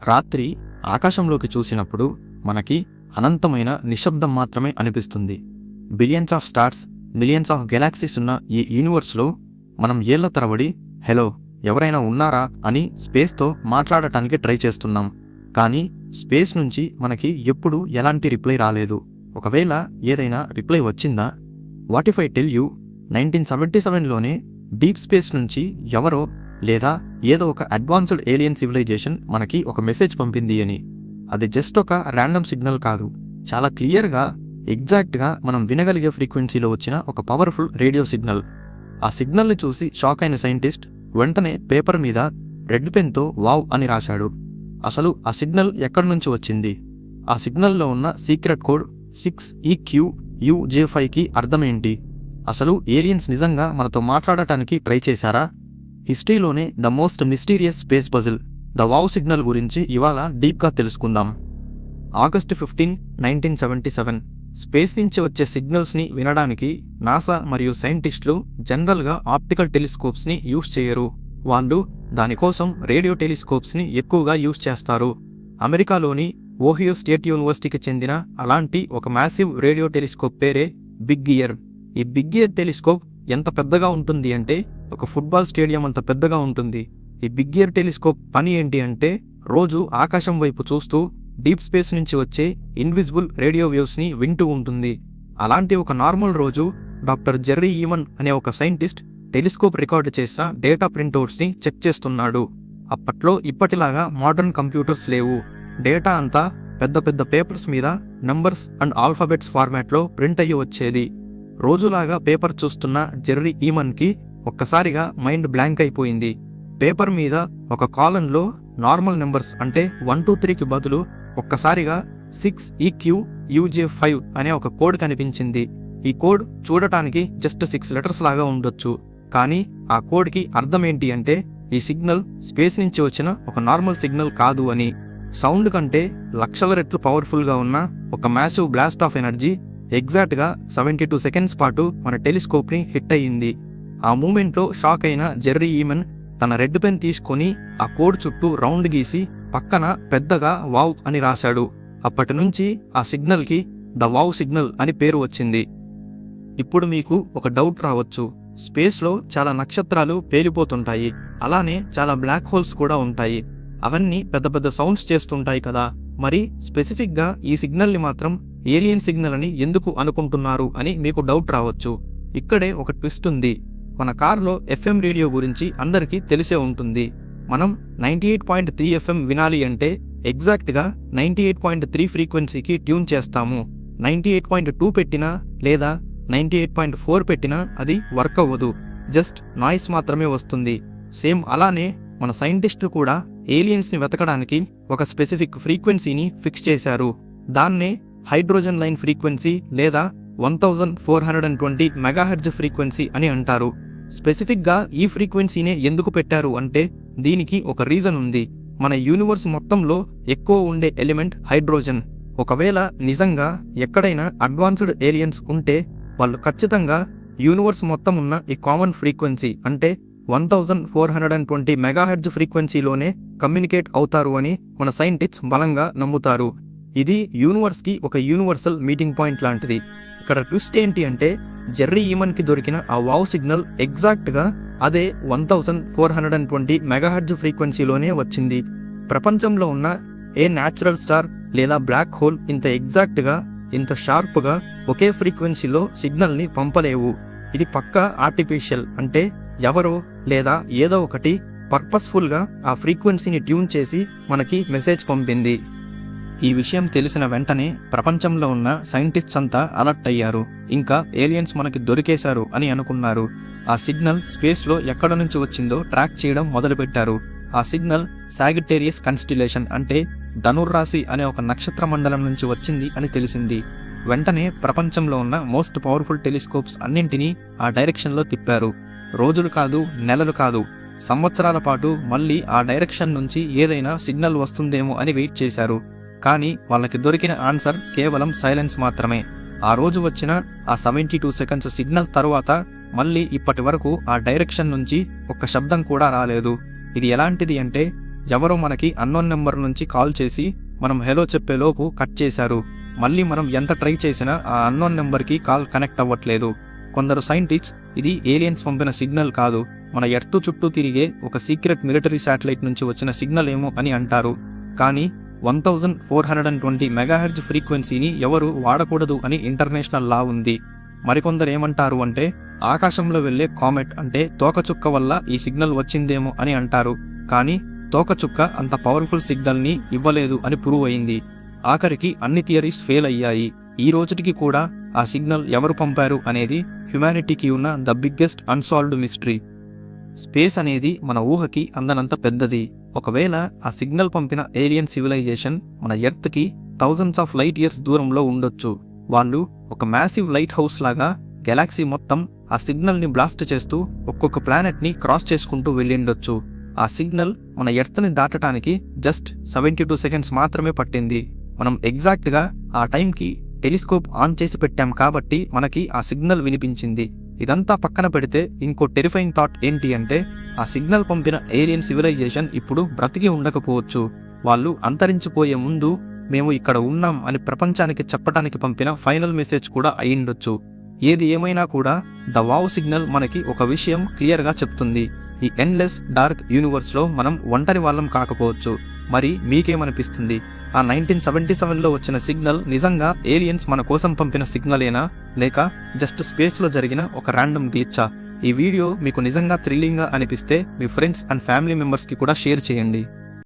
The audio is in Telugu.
రాత్రి ఆకాశంలోకి చూసినప్పుడు మనకి అనంతమైన నిశ్శబ్దం మాత్రమే అనిపిస్తుంది. Billions of stars, millions of galaxies ఉన్న ఈ యూనివర్స్లో మనం ఏళ్ల తరబడి హలో ఎవరైనా ఉన్నారా అని స్పేస్తో మాట్లాడటానికి ట్రై చేస్తున్నాం. కానీ స్పేస్ నుంచి మనకి ఎప్పుడూ ఎలాంటి రిప్లై రాలేదు. ఒకవేళ ఏదైనా రిప్లై వచ్చిందా? What if I tell you 1977లోనే డీప్ స్పేస్ నుంచి ఎవరో లేదా ఏదో ఒక అడ్వాన్స్డ్ ఏలియన్ సివిలైజేషన్ మనకి ఒక మెసేజ్ పంపింది అని. అది జస్ట్ ఒక ర్యాండమ్ సిగ్నల్ కాదు, చాలా క్లియర్గా ఎగ్జాక్ట్గా మనం వినగలిగే ఫ్రీక్వెన్సీలో వచ్చిన ఒక పవర్ఫుల్ రేడియో సిగ్నల్. ఆ సిగ్నల్ని చూసి షాక్ అయిన సైంటిస్ట్ వెంటనే పేపర్ మీద రెడ్ పెన్తో వావ్ అని రాశాడు. అసలు ఆ సిగ్నల్ ఎక్కడి నుంచి వచ్చింది? ఆ సిగ్నల్లో ఉన్న సీక్రెట్ కోడ్ 6EQUJ5కి అర్థమేంటి? అసలు ఏలియన్స్ నిజంగా మనతో మాట్లాడటానికి ట్రై చేశారా? హిస్టరీలోనే the most mysterious space puzzle the wow signal గురించి ఇవాళ డీప్గా తెలుసుకుందాం. ఆగస్ట్ 15, 1977 స్పేస్ నుంచి వచ్చే సిగ్నల్స్ని వినడానికి నాసా మరియు సైంటిస్టులు జనరల్గా ఆప్టికల్ టెలిస్కోప్స్ని యూజ్ చేయరు. వాళ్ళు దానికోసం రేడియో టెలిస్కోప్స్ని ఎక్కువగా యూజ్ చేస్తారు. అమెరికాలోని ఓహియో స్టేట్ యూనివర్సిటీకి చెందిన అలాంటి ఒక మ్యాసివ్ రేడియో టెలిస్కోప్ పేరే బిగ్ ఇయర్. ఈ బిగ్ ఇయర్ టెలిస్కోప్ ఎంత పెద్దగా ఉంటుంది అంటే ఒక ఫుట్బాల్ స్టేడియం అంత పెద్దగా ఉంటుంది. ఈ బిగ్ ఇయర్ టెలిస్కోప్ పని ఏంటి అంటే రోజు ఆకాశం వైపు చూస్తూ డీప్ స్పేస్ నుంచి వచ్చే ఇన్విజిబుల్ రేడియో వేవ్స్ని వింటూ ఉంటుంది. అలాంటి ఒక నార్మల్ రోజు డాక్టర్ జెర్రీ ఈమన్ అనే ఒక సైంటిస్ట్ టెలిస్కోప్ రికార్డు చేసిన డేటా ప్రింట్అవుట్స్ని చెక్ చేస్తున్నాడు. అప్పట్లో ఇప్పటిలాగా మోడర్న్ కంప్యూటర్స్ లేవు. డేటా అంతా పెద్ద పెద్ద పేపర్స్ మీద నంబర్స్ అండ్ ఆల్ఫాబెట్స్ ఫార్మాట్లో ప్రింట్ అయ్యి వచ్చేది. రోజులాగా పేపర్ చూస్తున్న జెర్రీ ఈమన్కి ఒక్కసారిగా మైండ్ బ్లాంక్ అయిపోయింది. పేపర్ మీద ఒక కాలన్లో నార్మల్ నెంబర్స్ అంటే 1, 2, 3కి బదులు ఒక్కసారిగా 6EQUJ5 అనే ఒక కోడ్ కనిపించింది. ఈ కోడ్ చూడటానికి జస్ట్ 6 లెటర్స్ లాగా ఉండొచ్చు, కానీ ఆ కోడ్కి అర్థం ఏంటి అంటే ఈ సిగ్నల్ స్పేస్ నుంచి వచ్చిన ఒక నార్మల్ సిగ్నల్ కాదు అని. సౌండ్ కంటే లక్షల రెట్లు పవర్ఫుల్గా ఉన్న ఒక మ్యాసివ్ బ్లాస్ట్ ఆఫ్ ఎనర్జీ ఎగ్జాక్ట్గా 72 సెకండ్స్ పాటు మన టెలిస్కోప్ని హిట్ అయ్యింది. ఆ మూమెంట్లో షాక్ అయిన జెర్రీ ఈమన్ తన రెడ్ పెన్ తీసుకొని ఆ కోడ్ చుట్టూ రౌండ్ గీసి పక్కన పెద్దగా వావ్ అని రాశాడు. అప్పటి నుంచి ఆ సిగ్నల్కి ద వావ్ సిగ్నల్ అని పేరు వచ్చింది. ఇప్పుడు మీకు ఒక డౌట్ రావచ్చు, స్పేస్లో చాలా నక్షత్రాలు పేలిపోతుంటాయి, అలానే చాలా బ్లాక్ హోల్స్ కూడా ఉంటాయి, అవన్నీ పెద్ద పెద్ద సౌండ్స్ చేస్తుంటాయి కదా, మరి స్పెసిఫిక్గా ఈ సిగ్నల్ని మాత్రం ఏలియన్ సిగ్నల్ అని ఎందుకు అనుకుంటున్నారు అని మీకు డౌట్ రావచ్చు. ఇక్కడే ఒక ట్విస్ట్ ఉంది. మన కార్లో FM రేడియో గురించి అందరికీ తెలిసే ఉంటుంది. మనం 98.3 FM వినాలి అంటే ఎగ్జాక్ట్గా 98.3 ఫ్రీక్వెన్సీకి ట్యూన్ చేస్తాము. 98.2 పెట్టినా లేదా 98.4 పెట్టినా అది వర్క్ అవ్వదు, జస్ట్ నాయిస్ మాత్రమే వస్తుంది. సేమ్ అలానే మన సైంటిస్టులు కూడా ఏలియన్స్ని వెతకడానికి ఒక స్పెసిఫిక్ ఫ్రీక్వెన్సీని ఫిక్స్ చేశారు. దాన్నే హైడ్రోజన్ లైన్ ఫ్రీక్వెన్సీ లేదా 1420 మెగాహెర్ట్జ్ ఫ్రీక్వెన్సీ అని అంటారు. స్పెసిఫిక్గా ఈ ఫ్రీక్వెన్సీనే ఎందుకు పెట్టారు అంటే దీనికి ఒక రీజన్ ఉంది. మన యూనివర్స్ మొత్తంలో ఎక్కువ ఉండే ఎలిమెంట్ హైడ్రోజన్. ఒకవేళ నిజంగా ఎక్కడైనా అడ్వాన్స్డ్ ఏలియన్స్ ఉంటే వాళ్ళు ఖచ్చితంగా యూనివర్స్ మొత్తం ఉన్న ఈ కామన్ ఫ్రీక్వెన్సీ అంటే 1420 మెగాహెర్ట్జ్ ఫ్రీక్వెన్సీలోనే కమ్యూనికేట్ అవుతారు అని మన సైంటిస్ట్స్ బలంగా నమ్ముతారు. ఇది యూనివర్స్కి ఒక యూనివర్సల్ మీటింగ్ పాయింట్ లాంటిది. ఇక్కడ ట్విస్ట్ ఏంటి అంటే జెర్రీ ఈమన్కి దొరికిన ఆ వావ్ సిగ్నల్ ఎగ్జాక్ట్గా అదే 1420 మెగాహెర్ట్జ్ ఫ్రీక్వెన్సీలోనే వచ్చింది. ప్రపంచంలో ఉన్న ఏ న్యాచురల్ స్టార్ లేదా బ్లాక్ హోల్ ఇంత ఎగ్జాక్ట్గా ఇంత షార్ప్గా ఒకే ఫ్రీక్వెన్సీలో సిగ్నల్ని పంపలేవు. ఇది పక్కా ఆర్టిఫిషియల్, అంటే ఎవరో లేదా ఏదో ఒకటి పర్పస్ఫుల్గా ఆ ఫ్రీక్వెన్సీని ట్యూన్ చేసి మనకి మెసేజ్ పంపింది. ఈ విషయం తెలిసిన వెంటనే ప్రపంచంలో ఉన్న సైంటిస్ట్స్ అంతా అలర్ట్ అయ్యారు. ఇంకా ఏలియన్స్ మనకి దొరికేశారు అని అనుకున్నారు. ఆ సిగ్నల్ స్పేస్లో ఎక్కడ నుంచి వచ్చిందో ట్రాక్ చేయడం మొదలుపెట్టారు. ఆ సిగ్నల్ సాగిటేరియస్ కన్స్టిలేషన్ అంటే ధనుర్రాశి అనే ఒక నక్షత్ర మండలం నుంచి వచ్చింది అని తెలిసింది. వెంటనే ప్రపంచంలో ఉన్న మోస్ట్ పవర్ఫుల్ టెలిస్కోప్స్ అన్నింటినీ ఆ డైరెక్షన్లో తిప్పారు. రోజులు కాదు, నెలలు కాదు, సంవత్సరాల పాటు మళ్ళీ ఆ డైరెక్షన్ నుంచి ఏదైనా సిగ్నల్ వస్తుందేమో అని వెయిట్ చేశారు. కానీ వాళ్ళకి దొరికిన ఆన్సర్ కేవలం సైలెన్స్ మాత్రమే. ఆ రోజు వచ్చిన ఆ 72 సెకండ్స్ సిగ్నల్ తరువాత మళ్ళీ ఇప్పటి వరకు ఆ డైరెక్షన్ నుంచి ఒక్క శబ్దం కూడా రాలేదు. ఇది ఎలాంటిది అంటే ఎవరో మనకి అన్నోన్ నెంబర్ నుంచి కాల్ చేసి మనం హలో చెప్పేలోపు కట్ చేశారు. మళ్ళీ మనం ఎంత ట్రై చేసినా ఆ అన్నోన్ నెంబర్కి కాల్ కనెక్ట్ అవ్వట్లేదు. కొందరు సైంటిస్ట్స్ ఇది ఏలియన్స్ పంపిన సిగ్నల్ కాదు, మన ఎర్త్ చుట్టూ తిరిగే ఒక సీక్రెట్ మిలిటరీ శాటిలైట్ నుంచి వచ్చిన సిగ్నల్ ఏమో అని అంటారు. కానీ 1420 మెగాహెర్జ్ ఫ్రీక్వెన్సీని ఎవరు వాడకూడదు అని ఇంటర్నేషనల్ లా ఉంది. మరికొందరు ఏమంటారు అంటే ఆకాశంలో వెళ్లే కామెట్ అంటే తోకచుక్క వల్ల ఈ సిగ్నల్ వచ్చిందేమో అని అంటారు. కానీ తోకచుక్క అంత పవర్ఫుల్ సిగ్నల్ని ఇవ్వలేదు అని ప్రూవ్ అయింది. ఆఖరికి అన్ని థియరీస్ ఫెయిల్ అయ్యాయి. ఈ రోజుకి కూడా ఆ సిగ్నల్ ఎవరు పంపారు అనేది హ్యుమానిటీకి ఉన్న the biggest unsolved mystery. Space అనేది మన ఊహకి అందనంత పెద్దది. ఒకవేళ ఆ సిగ్నల్ పంపిన ఏలియన్ సివిలైజేషన్ మన ఎర్త్కి థౌజండ్స్ ఆఫ్ లైట్ ఇయర్స్ దూరంలో ఉండొచ్చు. వాళ్ళు ఒక మ్యాసివ్ లైట్ హౌస్ లాగా గెలాక్సీ మొత్తం ఆ సిగ్నల్ని బ్లాస్ట్ చేస్తూ ఒక్కొక్క ప్లానెట్ని క్రాస్ చేసుకుంటూ వెళ్ళిండొచ్చు. ఆ సిగ్నల్ మన ఎర్త్ని దాటడానికి జస్ట్ 72 సెకండ్స్ మాత్రమే పట్టింది. మనం ఎగ్జాక్ట్గా ఆ టైంకి టెలిస్కోప్ ఆన్ చేసి పెట్టాం కాబట్టి మనకి ఆ సిగ్నల్ వినిపించింది. ఇదంతా పక్కన పెడితే ఇంకో టెరిఫైయింగ్ థాట్ ఏంటి అంటే ఆ సిగ్నల్ పంపిన ఏలియన్ సివిలైజేషన్ ఇప్పుడు బ్రతికి ఉండకపోవచ్చు. వాళ్ళు అంతరించిపోయే ముందు మేము ఇక్కడ ఉన్నాం అని ప్రపంచానికి చెప్పడానికి పంపిన ఫైనల్ మెసేజ్ కూడా అయ్యిండొచ్చు. ఏది ఏమైనా కూడా ద వావ్ సిగ్నల్ మనకి ఒక విషయం క్లియర్గా చెప్తుంది. ఈ ఎండ్లెస్ డార్క్ యూనివర్స్లో మనం ఒంటరి వాళ్ళం కాకపోవచ్చు. మరి మీకేమనిపిస్తుంది? ఆ 1977లో వచ్చిన సిగ్నల్ నిజంగా ఏలియన్స్ మన కోసం పంపిన సిగ్నలేనా, లేక జస్ట్ స్పేస్లో జరిగిన ఒక ర్యాండమ్ గ్లిచ్చా? ఈ వీడియో మీకు నిజంగా థ్రిల్లింగ్గా అనిపిస్తే మీ ఫ్రెండ్స్ అండ్ ఫ్యామిలీ మెంబర్స్కి కూడా షేర్ చేయండి.